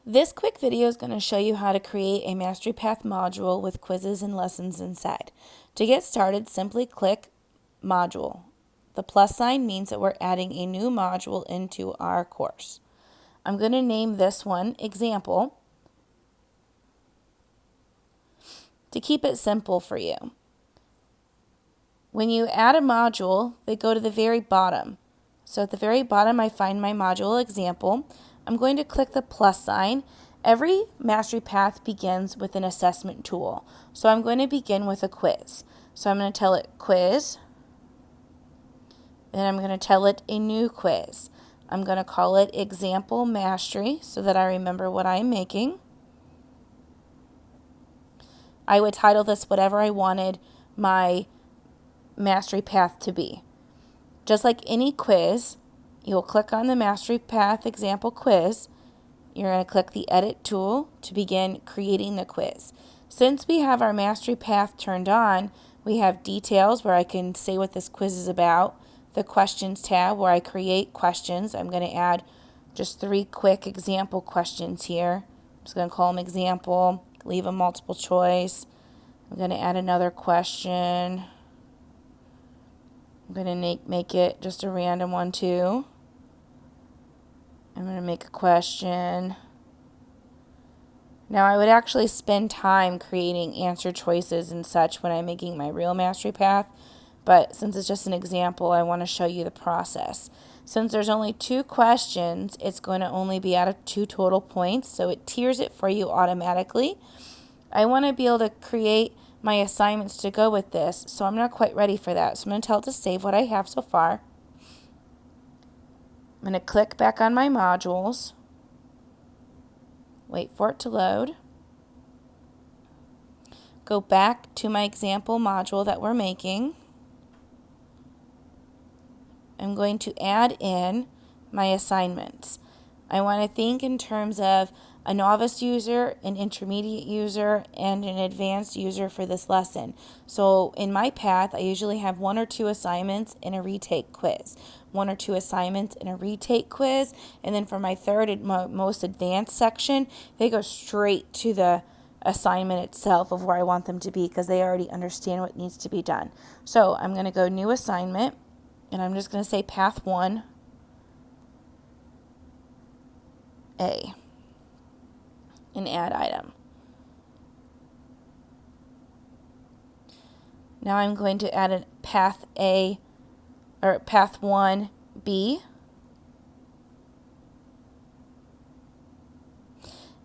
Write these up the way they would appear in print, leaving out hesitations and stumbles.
This quick video is going to show you how to create a Mastery Path module with quizzes and lessons inside. To get started, simply click Module. The plus sign means that we're adding a new module into our course. I'm going to name this one Example to keep it simple for you. When you add a module, they go to the very bottom. So at the very bottom, I find my module Example. I'm going to click the plus sign. Every Mastery Path begins with an assessment tool. So I'm going to begin with a quiz. So I'm going to tell it quiz. Then I'm going to tell it a new quiz. I'm going to call it Example Mastery so that I remember what I'm making. I would title this whatever I wanted my Mastery Path to be. Just like any quiz, you'll click on the Mastery Path Example Quiz. You're going to click the Edit tool to begin creating the quiz. Since we have our Mastery Path turned on, we have details where I can say what this quiz is about. The Questions tab where I create questions. I'm going to add just 3 quick example questions here. I'm just going to call them example, leave a multiple choice. I'm going to add another question. I'm going to make it just a random one too. I'm going to make a question. Now I would actually spend time creating answer choices and such when I'm making my real Mastery Path, but since it's just an example, I want to show you the process. Since there's only 2 questions, it's going to only be out of 2 total points, so it tiers it for you automatically. I want to be able to create my assignments to go with this, so I'm not quite ready for that. So I'm going to tell it to save what I have so far. I'm going to click back on my modules, wait for it to load, go back to my example module that we're making. I'm going to add in my assignments. I want to think in terms of a novice user, an intermediate user, and an advanced user for this lesson. So in my path, I usually have 1 or 2 assignments in a retake quiz. 1 or 2 assignments in a retake quiz. And then for my third and most advanced section, they go straight to the assignment itself of where I want them to be because they already understand what needs to be done. So I'm going to go new assignment, and I'm just going to say Path 1A. And add item. Now I'm going to add a Path A or Path 1B.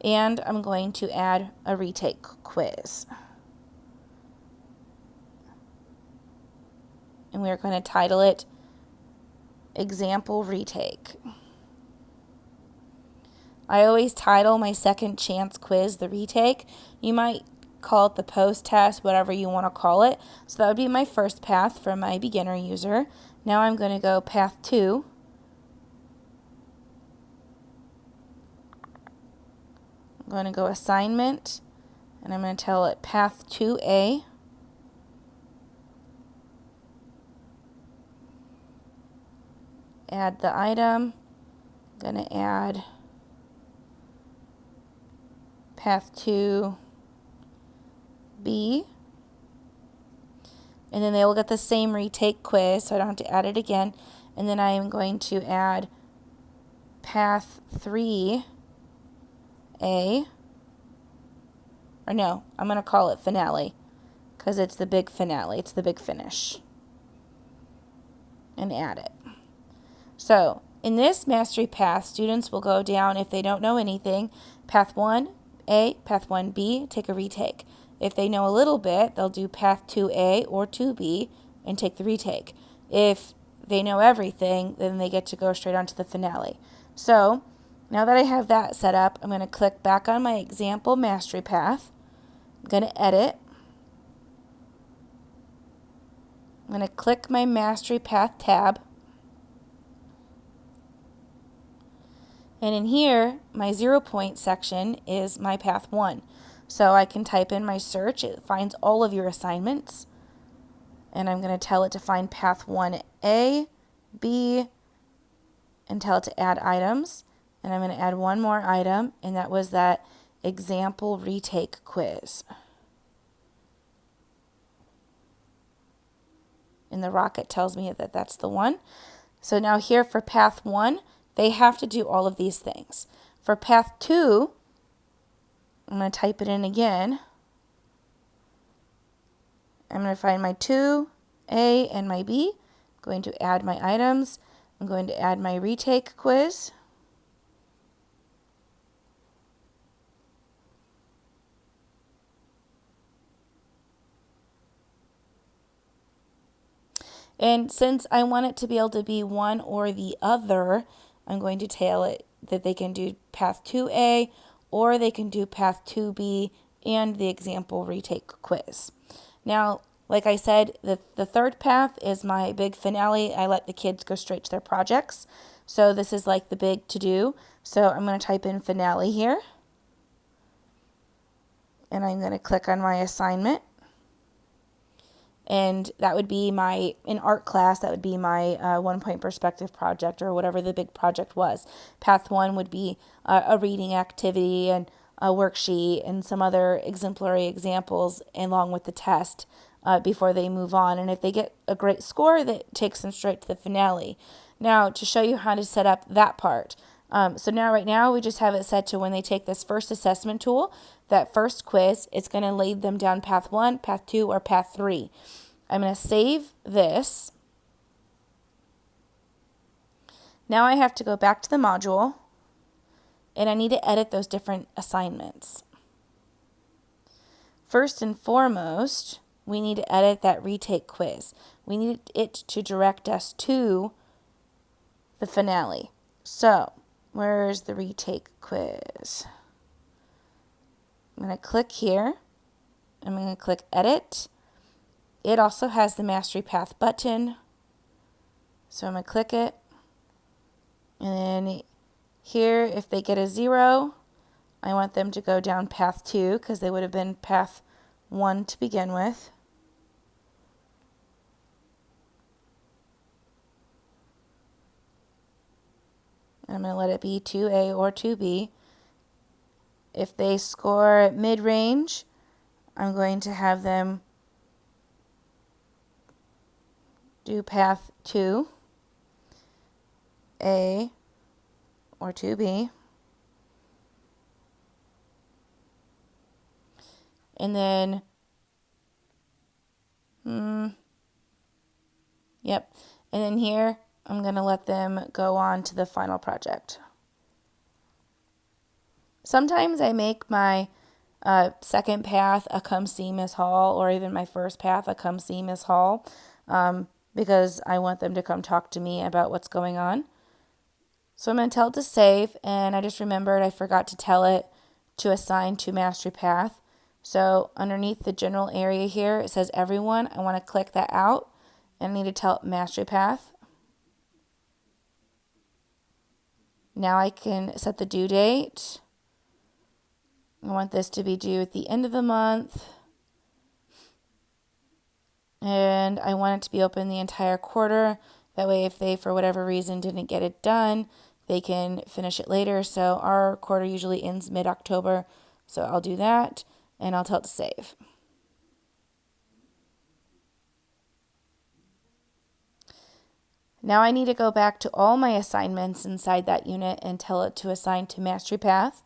And I'm going to add a retake quiz. And we're going to title it Example Retake. I always title my second chance quiz the retake. You might call it the post-test, whatever you want to call it. So that would be my first path for my beginner user. Now I'm going to go Path 2. I'm going to go Assignment, and I'm going to tell it Path 2A. Add the item. I'm going to add Path 2B, and then they will get the same retake quiz, so I don't have to add it again. And then I am going to add Path 3A, or no, I'm going to call it Finale, because it's the big finale, it's the big finish, and add it. So in this Mastery Path, students will go down, if they don't know anything, Path 1A, Path 1B, take a retake. If they know a little bit, they'll do Path 2A or 2B and take the retake. If they know everything, then they get to go straight on to the finale. So now that I have that set up, I'm going to click back on my example Mastery Path. I'm going to edit. I'm going to click my Mastery Path tab. And in here, my 0 point section is my Path 1. So I can type in my search. It finds all of your assignments. And I'm going to tell it to find Path 1A, B, and tell it to add items. and I'm going to add one more item, and that was that example retake quiz. And the rocket tells me that that's the one. So now here for path 1, they have to do all of these things. For path 2, I'm going to type it in again. I'm going to find my 2, A, and my B. I'm going to add my items. I'm going to add my retake quiz. And since I want it to be able to be one or the other, I'm going to tell it that they can do path 2A or they can do path 2B and the example retake quiz. Now, like I said, the third path is my big finale. I let the kids go straight to their projects. So this is like the big to-do. So I'm going to type in finale here. And I'm going to click on my assignment. And that would be my, in art class, that would be my 1-point perspective project or whatever the big project was. Path 1 would be a reading activity and a worksheet and some other exemplary examples along with the test before they move on. And if they get a great score, that takes them straight to the finale. Now, to show you how to set up that part. So now right now we just have it set to when they take this first assessment tool, that first quiz, it's going to lead them down path 1, path 2, or path 3. I'm going to save this. Now I have to go back to the module and I need to edit those different assignments. First and foremost, we need to edit that retake quiz. We need it to direct us to the finale. So, where's the retake quiz? I'm going to click here. I'm going to click edit. It also has the Mastery Path button. So I'm going to click it. And then here, if they get a 0, I want them to go down path 2 because they would have been path 1 to begin with. I'm going to let it be 2A or 2B. If they score mid-range, I'm going to have them do path 2A or 2B. And then, yep. And then here, I'm going to let them go on to the final project. Sometimes I make my second path a come see Miss Hall, or even my first path a come see Miss Hall, because I want them to come talk to me about what's going on. So I'm going to tell it to save, and I just remembered I forgot to tell it to assign to Mastery Path. So underneath the general area here, it says everyone. I want to click that out, and I need to tell it Mastery Path. Now I can set the due date. I want this to be due at the end of the month. And I want it to be open the entire quarter. That way, if they, for whatever reason, didn't get it done, they can finish it later. So our quarter usually ends mid-October. So I'll do that, and I'll tell it to save. Now I need to go back to all my assignments inside that unit and tell it to assign to Mastery Path.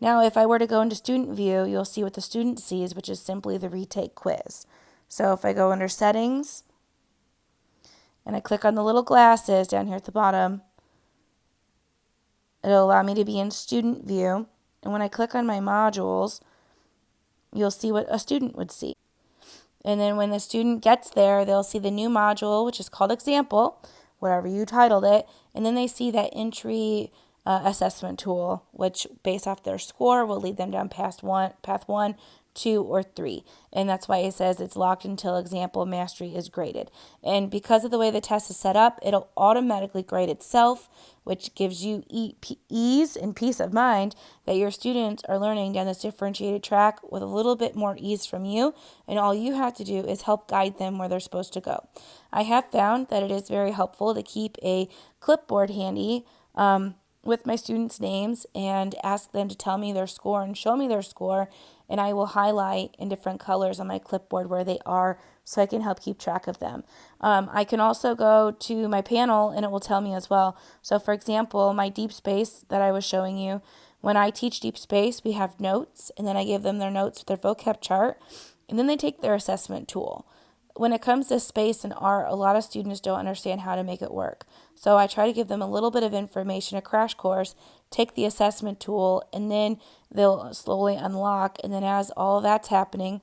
Now, if I were to go into student view, you'll see what the student sees, which is simply the retake quiz. So if I go under settings and I click on the little glasses down here at the bottom, it'll allow me to be in student view. And when I click on my modules, you'll see what a student would see. And then when the student gets there, they'll see the new module, which is called example, whatever you titled it. And then they see that entry assessment tool, which based off their score will lead them down path one, 2, or 3. And that's why it says it's locked until example mastery is graded. And because of the way the test is set up, it'll automatically grade itself, which gives you ease and peace of mind that your students are learning down this differentiated track with a little bit more ease from you. And all you have to do is help guide them where they're supposed to go. I have found that it is very helpful to keep a clipboard handy with my students' names and ask them to tell me their score and show me their score, and I will highlight in different colors on my clipboard where they are so I can help keep track of them. I can also go to my panel and it will tell me as well. So for example, my deep space that I was showing you, when I teach deep space, we have notes, and then I give them their notes with their vocab chart, and then they take their assessment tool. When it comes to space and art, a lot of students don't understand how to make it work. So I try to give them a little bit of information, a crash course, take the assessment tool, and then they'll slowly unlock. And then as all of that's happening,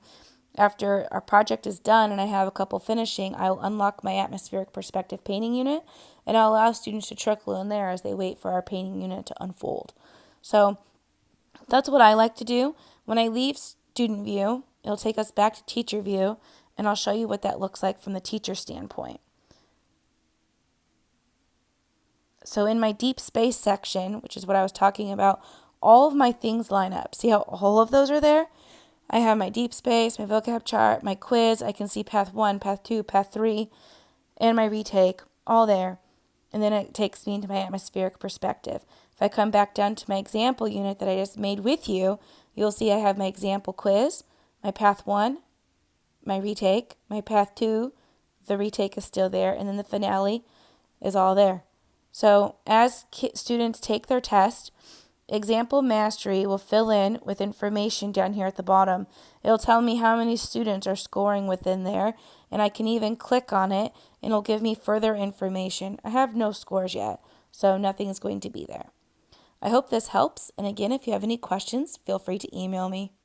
after our project is done and I have a couple finishing, I'll unlock my atmospheric perspective painting unit, and I'll allow students to trickle in there as they wait for our painting unit to unfold. So that's what I like to do. When I leave student view, it'll take us back to teacher view, and I'll show you what that looks like from the teacher standpoint. So in my deep space section, which is what I was talking about, all of my things line up. See how all of those are there? I have my deep space, my vocab chart, my quiz. I can see path 1, path 2, path 3, and my retake, all there. And then it takes me into my atmospheric perspective. If I come back down to my example unit that I just made with you, you'll see I have my example quiz, my path 1, my retake, my path 2, the retake is still there, and then the finale is all there. So as students take their test, example mastery will fill in with information down here at the bottom. It'll tell me how many students are scoring within there, and I can even click on it and it'll give me further information. I have no scores yet, so nothing is going to be there. I hope this helps, and again, if you have any questions, feel free to email me.